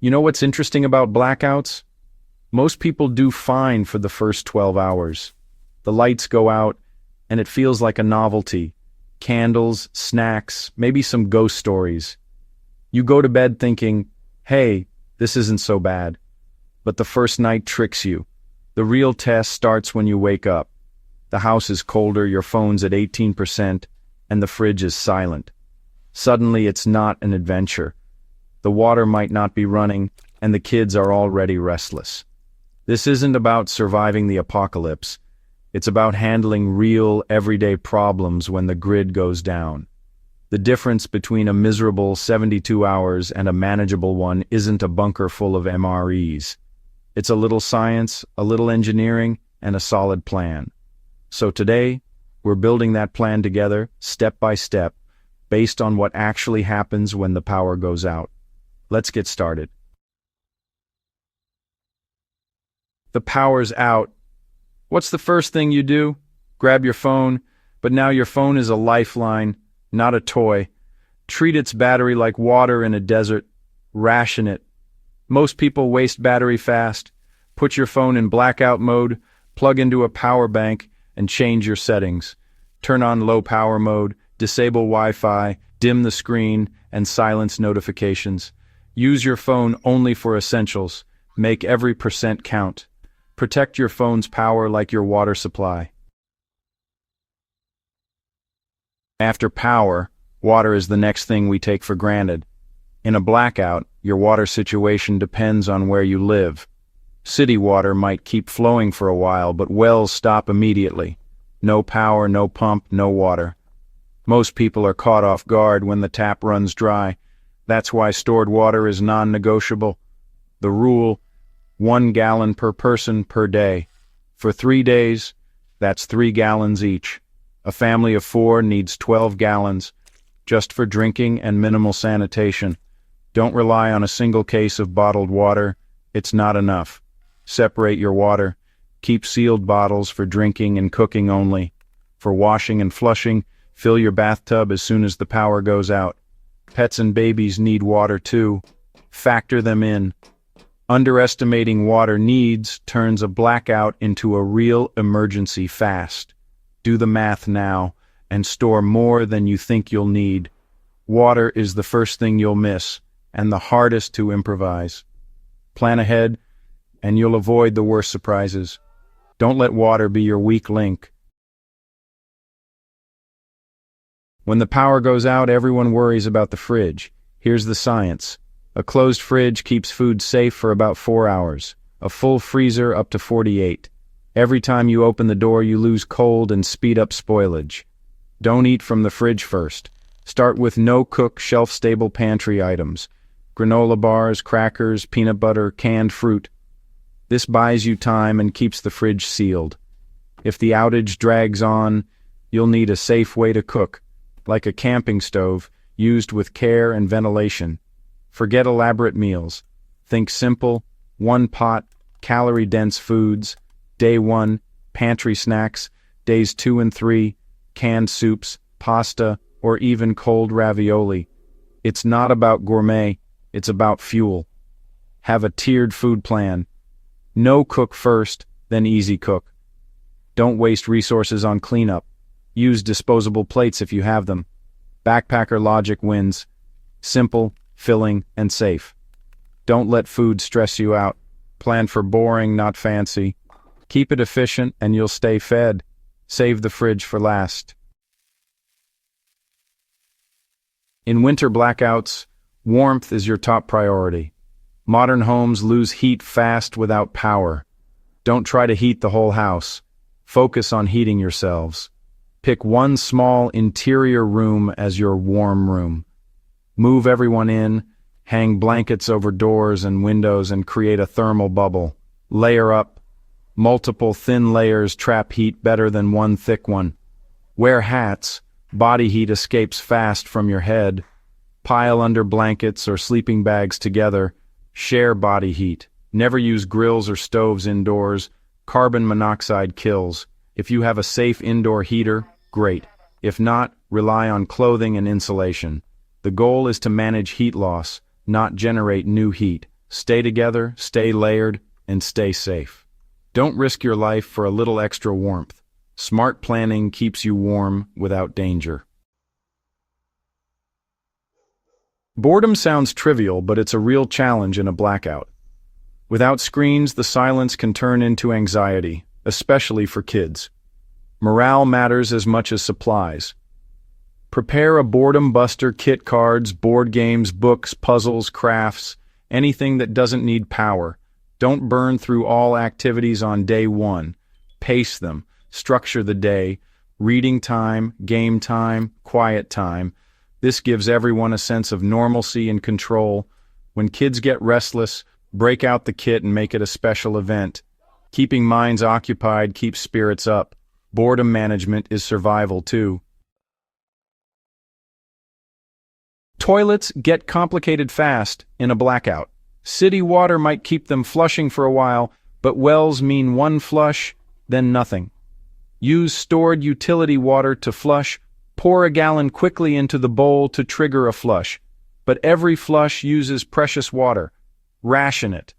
You know what's interesting about blackouts? Most people do fine for the first 12 hours. The lights go out, and it feels like a novelty. Candles, snacks, maybe some ghost stories. You go to bed thinking, hey, this isn't so bad. But the first night tricks you. The real test starts when you wake up. The house is colder, your phone's at 18%, and the fridge is silent. Suddenly it's not an adventure. The water might not be running, and the kids are already restless. This isn't about surviving the apocalypse. It's about handling real, everyday problems when the grid goes down. The difference between a miserable 72 hours and a manageable one isn't a bunker full of MREs. It's a little science, a little engineering, and a solid plan. So today, we're building that plan together, step by step, based on what actually happens when the power goes out. Let's get started. The power's out. What's the first thing you do? Grab your phone, but now your phone is a lifeline, not a toy. Treat its battery like water in a desert. Ration it. Most people waste battery fast. Put your phone in blackout mode, plug into a power bank, and change your settings. Turn on low power mode, disable Wi-Fi, dim the screen, and silence notifications. Use your phone only for essentials. Make every percent count. Protect your phone's power like your water supply. After power, water is the next thing we take for granted. In a blackout, your water situation depends on where you live. City water might keep flowing for a while, but wells stop immediately. No power, no pump, no water. Most people are caught off guard when the tap runs dry. That's why stored water is non-negotiable. The rule: 1 gallon per person per day. For 3 days, that's 3 gallons each. A family of 4 needs 12 gallons, just for drinking and minimal sanitation. Don't rely on a single case of bottled water. It's not enough. Separate your water. Keep sealed bottles for drinking and cooking only. For washing and flushing, fill your bathtub as soon as the power goes out. Pets and babies need water too. Factor them in. Underestimating water needs turns a blackout into a real emergency fast. Do the math now and store more than you think you'll need. Water is the first thing you'll miss and the hardest to improvise. Plan ahead and you'll avoid the worst surprises. Don't let water be your weak link. When the power goes out, everyone worries about the fridge. Here's the science. A closed fridge keeps food safe for about 4 hours. A full freezer up to 48. Every time you open the door, you lose cold and speed up spoilage. Don't eat from the fridge first. Start with no-cook, shelf-stable pantry items. Granola bars, crackers, peanut butter, canned fruit. This buys you time and keeps the fridge sealed. If the outage drags on, you'll need a safe way to cook, like a camping stove, used with care and ventilation. Forget elaborate meals. Think simple, one-pot, calorie-dense foods. Day 1, pantry snacks. Days 2 and 3, canned soups, pasta, or even cold ravioli. It's not about gourmet, it's about fuel. Have a tiered food plan. No cook first, then easy cook. Don't waste resources on cleanup. Use disposable plates if you have them. Backpacker logic wins. Simple, filling, and safe. Don't let food stress you out. Plan for boring, not fancy. Keep it efficient and you'll stay fed. Save the fridge for last. In winter blackouts, warmth is your top priority. Modern homes lose heat fast without power. Don't try to heat the whole house. Focus on heating yourselves. Pick one small interior room as your warm room. Move everyone in, hang blankets over doors and windows and create a thermal bubble. Layer up. Multiple thin layers trap heat better than one thick one. Wear hats. Body heat escapes fast from your head. Pile under blankets or sleeping bags together. Share body heat. Never use grills or stoves indoors. Carbon monoxide kills. If you have a safe indoor heater, great. If not, rely on clothing and insulation. The goal is to manage heat loss, not generate new heat. Stay together, stay layered, and stay safe. Don't risk your life for a little extra warmth. Smart planning keeps you warm without danger. Boredom sounds trivial, but it's a real challenge in a blackout. Without screens, the silence can turn into anxiety, especially for kids. Morale matters as much as supplies. Prepare a boredom buster: kit cards, board games, books, puzzles, crafts, anything that doesn't need power. Don't burn through all activities on day one. Pace them, structure the day, reading time, game time, quiet time. This gives everyone a sense of normalcy and control. When kids get restless, break out the kit and make it a special event. Keeping minds occupied keeps spirits up. Boredom management is survival too. Toilets get complicated fast in a blackout. City water might keep them flushing for a while, but wells mean one flush, then nothing. Use stored utility water to flush. Pour a gallon quickly into the bowl to trigger a flush. But every flush uses precious water. Ration it.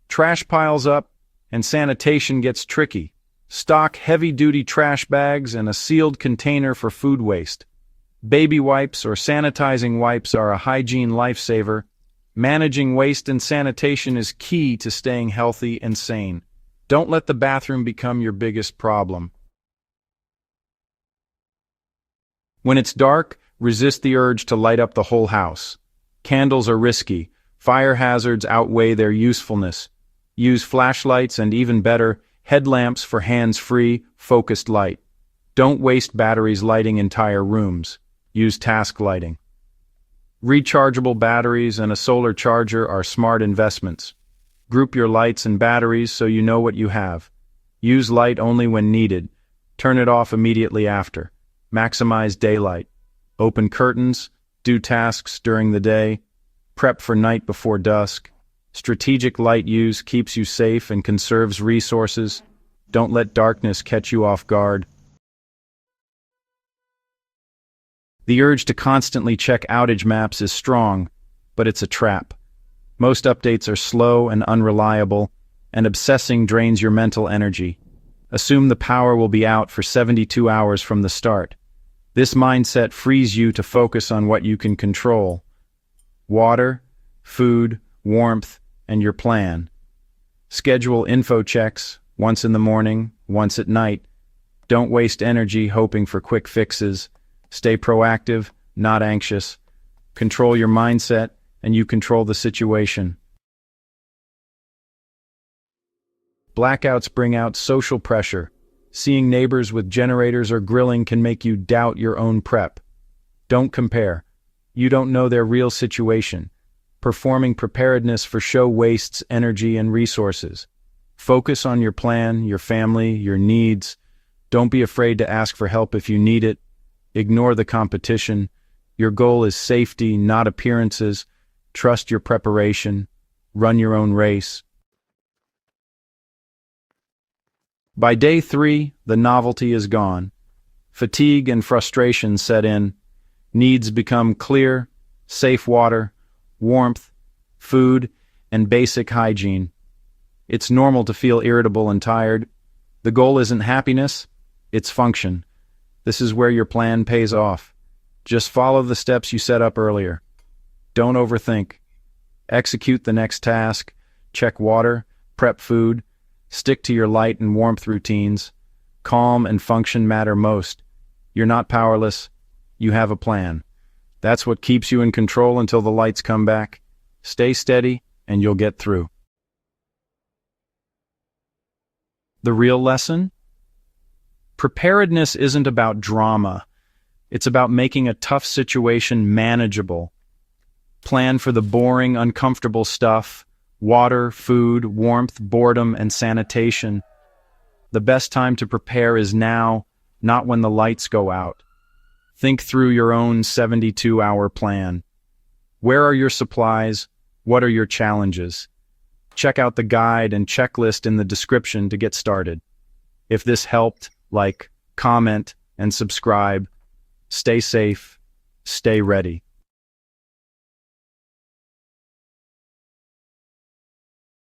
Trash piles up, and sanitation gets tricky. Stock heavy-duty trash bags and a sealed container for food waste. Baby wipes or sanitizing wipes are a hygiene lifesaver. Managing waste and sanitation is key to staying healthy and sane. Don't let the bathroom become your biggest problem. When it's dark, resist the urge to light up the whole house. Candles are risky. Fire hazards outweigh their usefulness. Use flashlights and, even better, headlamps for hands-free, focused light. Don't waste batteries lighting entire rooms. Use task lighting. Rechargeable batteries and a solar charger are smart investments. Group your lights and batteries so you know what you have. Use light only when needed. Turn it off immediately after. Maximize daylight. Open curtains. Do tasks during the day. Prep for night before dusk. Strategic light use keeps you safe and conserves resources. Don't let darkness catch you off guard. The urge to constantly check outage maps is strong, but it's a trap. Most updates are slow and unreliable, and obsessing drains your mental energy. Assume the power will be out for 72 hours from the start. This mindset frees you to focus on what you can control: water, food, warmth, and your plan. Schedule info checks, once in the morning, once at night. Don't waste energy hoping for quick fixes. Stay proactive, not anxious. Control your mindset, and you control the situation. Blackouts bring out social pressure. Seeing neighbors with generators or grilling can make you doubt your own prep. Don't compare. You don't know their real situation. Performing preparedness for show wastes energy and resources. Focus on your plan, your family, your needs. Don't be afraid to ask for help if you need it. Ignore the competition. Your goal is safety, not appearances. Trust your preparation. Run your own race. By day 3, the novelty is gone. Fatigue and frustration set in. Needs become clear: safe water, warmth, food, and basic hygiene. It's normal to feel irritable and tired. The goal isn't happiness, it's function. This is where your plan pays off. Just follow the steps you set up earlier. Don't overthink. Execute the next task. Check water, prep food, stick to your light and warmth routines. Calm and function matter most. You're not powerless. You have a plan. That's what keeps you in control until the lights come back. Stay steady, and you'll get through. The real lesson? Preparedness isn't about drama. It's about making a tough situation manageable. Plan for the boring, uncomfortable stuff: water, food, warmth, boredom, and sanitation. The best time to prepare is now, not when the lights go out. Think through your own 72-hour plan. Where are your supplies? What are your challenges? Check out the guide and checklist in the description to get started. If this helped, like, comment, and subscribe. Stay safe, stay ready.